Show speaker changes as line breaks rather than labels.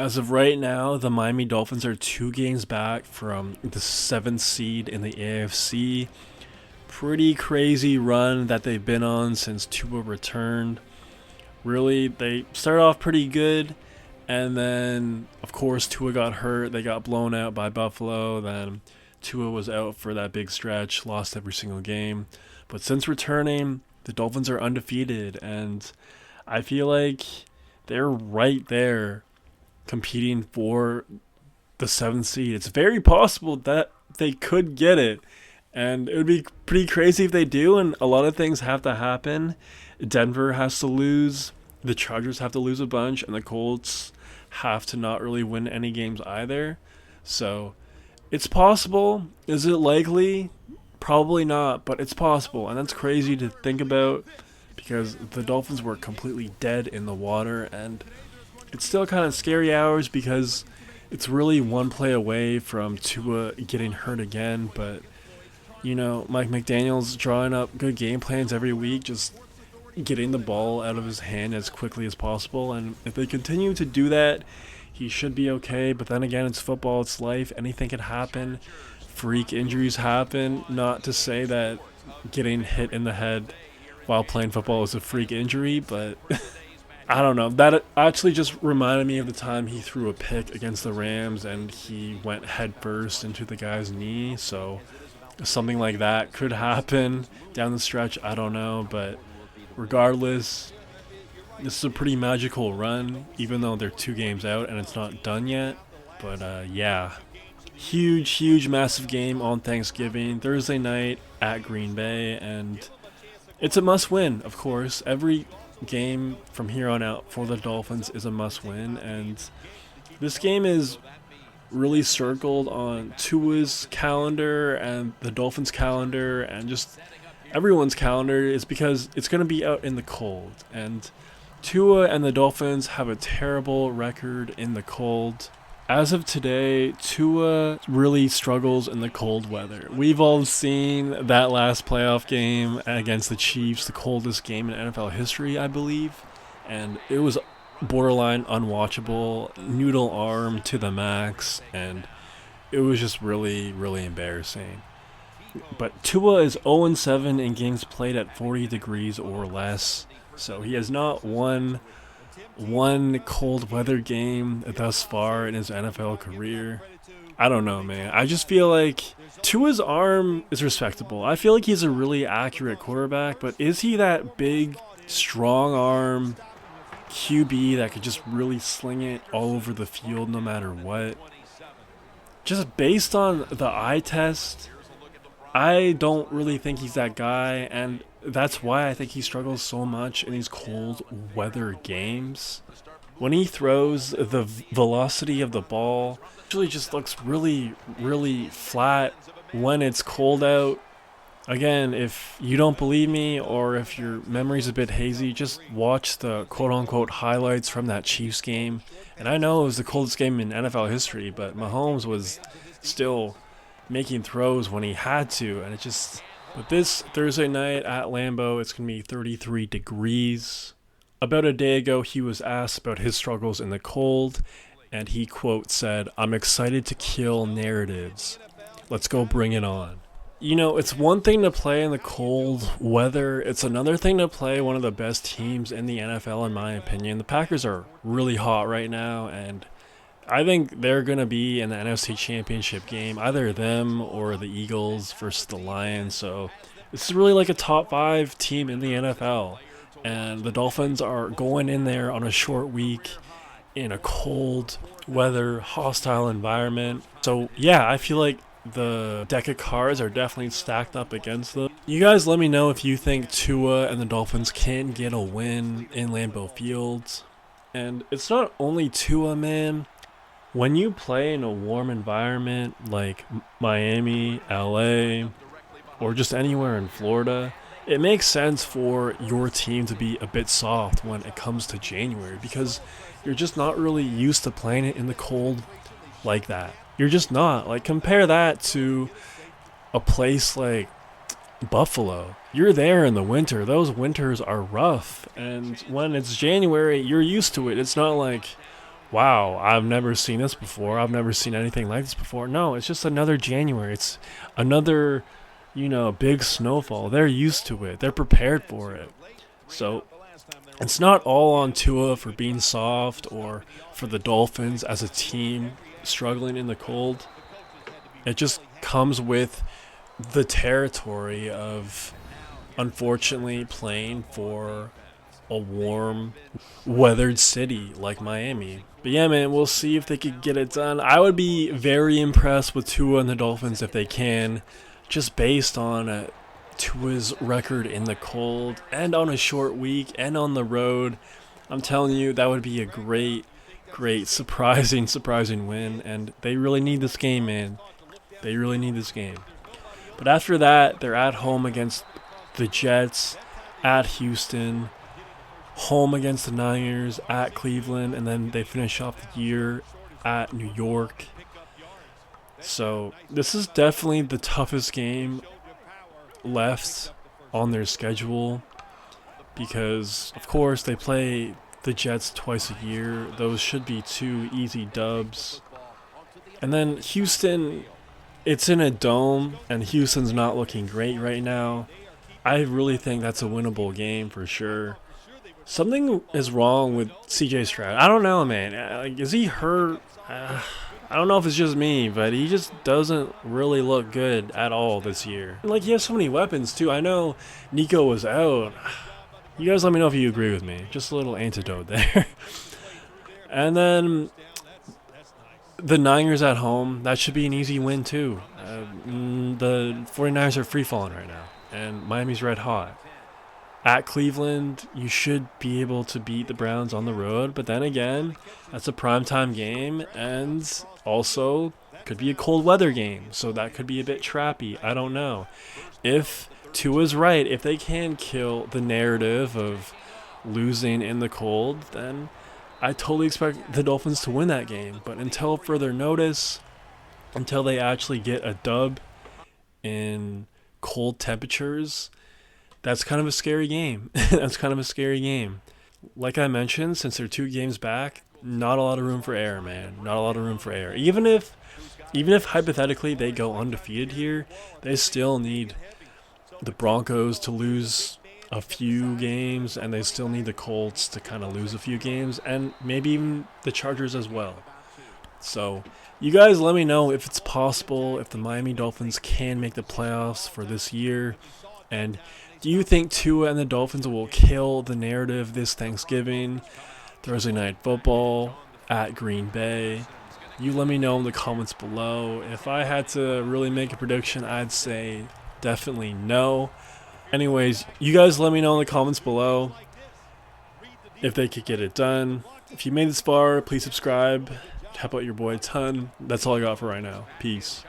As of right now, the Miami Dolphins are 2 games back from the 7th seed in the AFC. Pretty crazy run that they've been on since Tua returned. Really, they started off pretty good, and then, of course, Tua got hurt. They got blown out by Buffalo. Then Tua was out for that big stretch, lost every single game. But since returning, the Dolphins are undefeated, and I feel like they're right there competing for the 7th seed. It's very possible that they could get it, and it would be pretty crazy if they do, and a lot of things have to happen. Denver has to lose, the Chargers have to lose a bunch, and the Colts have to not really win any games either. So it's possible. Is it likely? Probably not, but it's possible, and that's crazy to think about because the Dolphins were completely dead in the water, and it's still kind of scary hours because it's really one play away from Tua getting hurt again. But, Mike McDaniel's drawing up good game plans every week, just getting the ball out of his hand as quickly as possible. And if they continue to do that, he should be okay. But then again, it's football, it's life. Anything could happen. Freak injuries happen. Not to say that getting hit in the head while playing football is a freak injury, but I don't know. That actually just reminded me of the time he threw a pick against the Rams and he went head first into the guy's knee. So something like that could happen down the stretch. I don't know. But regardless, this is a pretty magical run, even though they're 2 games out and it's not done yet. But yeah, huge, massive game on Thanksgiving, Thursday night at Green Bay. And it's a must win, of course. Every game from here on out for the Dolphins is a must win, and this game is really circled on Tua's calendar and the Dolphins' calendar and just everyone's calendar is because it's going to be out in the cold, and Tua and the Dolphins have a terrible record in the cold. As of today, Tua really struggles in the cold weather. We've all seen that last playoff game against the Chiefs, the coldest game in NFL history, I believe. And it was borderline unwatchable, noodle arm to the max, and it was just really embarrassing. But Tua is 0-7 in games played at 40 degrees or less, so he has not won one cold weather game thus far in his NFL career. I don't know, man. I just feel like Tua's arm is respectable. I feel like he's a really accurate quarterback, but is he that big, strong arm QB that could just really sling it all over the field no matter what? Just based on the eye test, I don't really think he's that guy, and that's why I think he struggles so much in these cold weather games. When he throws, the velocity of the ball actually just looks really flat when it's cold out. Again, if you don't believe me or if your memory's a bit hazy, just watch the quote-unquote highlights from that Chiefs game. And I know it was the coldest game in NFL history, but Mahomes was still making throws when he had to, and it just... But this Thursday night at Lambeau, it's going to be 33 degrees. About a day ago, he was asked about his struggles in the cold, and he, quote, said, "I'm excited to kill narratives. Let's go bring it on." It's one thing to play in the cold weather. It's another thing to play one of the best teams in the NFL, in my opinion. The Packers are really hot right now, and I think they're going to be in the NFC Championship game, either them or the Eagles versus the Lions. So this is really like a top 5 team in the NFL. And the Dolphins are going in there on a short week in a cold weather, hostile environment. So yeah, I feel like the deck of cards are definitely stacked up against them. You guys let me know if you think Tua and the Dolphins can get a win in Lambeau Field. And it's not only Tua, man. When you play in a warm environment like Miami, LA, or just anywhere in Florida, it makes sense for your team to be a bit soft when it comes to January because you're just not really used to playing it in the cold like that. You're just not. Like, compare that to a place like Buffalo. You're there in the winter. Those winters are rough. And when it's January, you're used to it. It's not like, wow, I've never seen this before. I've never seen anything like this before. No, it's just another January. It's another, big snowfall. They're used to it. They're prepared for it. So it's not all on Tua for being soft or for the Dolphins as a team struggling in the cold. It just comes with the territory of, unfortunately, playing for a warm, weathered city like Miami. But yeah, man, we'll see if they could get it done. I would be very impressed with Tua and the Dolphins if they can, just based on Tua's record in the cold and on a short week and on the road. I'm telling you, that would be a great, surprising win. And they really need this game, man. They really need this game. But after that, they're at home against the Jets, at Houston, home against the Niners, at Cleveland, and then they finish off the year at New York. So this is definitely the toughest game left on their schedule because, of course, they play the Jets twice a year. Those should be two easy dubs. And then Houston, it's in a dome, and Houston's not looking great right now. I really think that's a winnable game for sure. Something is wrong with CJ Stroud. I don't know, man. Is he hurt? I don't know if it's just me, but he just doesn't really look good at all this year. Like, he has so many weapons, too. I know Nico was out. You guys let me know if you agree with me. Just a little antidote there. And then the Niners at home, that should be an easy win, too. The 49ers are free-falling right now, and Miami's red hot. At Cleveland, you should be able to beat the Browns on the road, but then again, that's a primetime game, and also could be a cold weather game, so that could be a bit trappy. I don't know. If Tua's right, if they can kill the narrative of losing in the cold, then I totally expect the Dolphins to win that game. But until further notice, until they actually get a dub in cold temperatures, that's kind of a scary game. That's kind of a scary game. Like I mentioned, since they're 2 games back, not a lot of room for error, man. Not a lot of room for error. Even if hypothetically they go undefeated here, they still need the Broncos to lose a few games, and they still need the Colts to kind of lose a few games, and maybe even the Chargers as well. So you guys let me know if it's possible, if the Miami Dolphins can make the playoffs for this year. And do you think Tua and the Dolphins will kill the narrative this Thanksgiving, Thursday Night Football at Green Bay? You let me know in the comments below. If I had to really make a prediction, I'd say definitely no. Anyways, you guys let me know in the comments below if they could get it done. If you made this far, please subscribe. Help out your boy a ton. That's all I got for right now. Peace.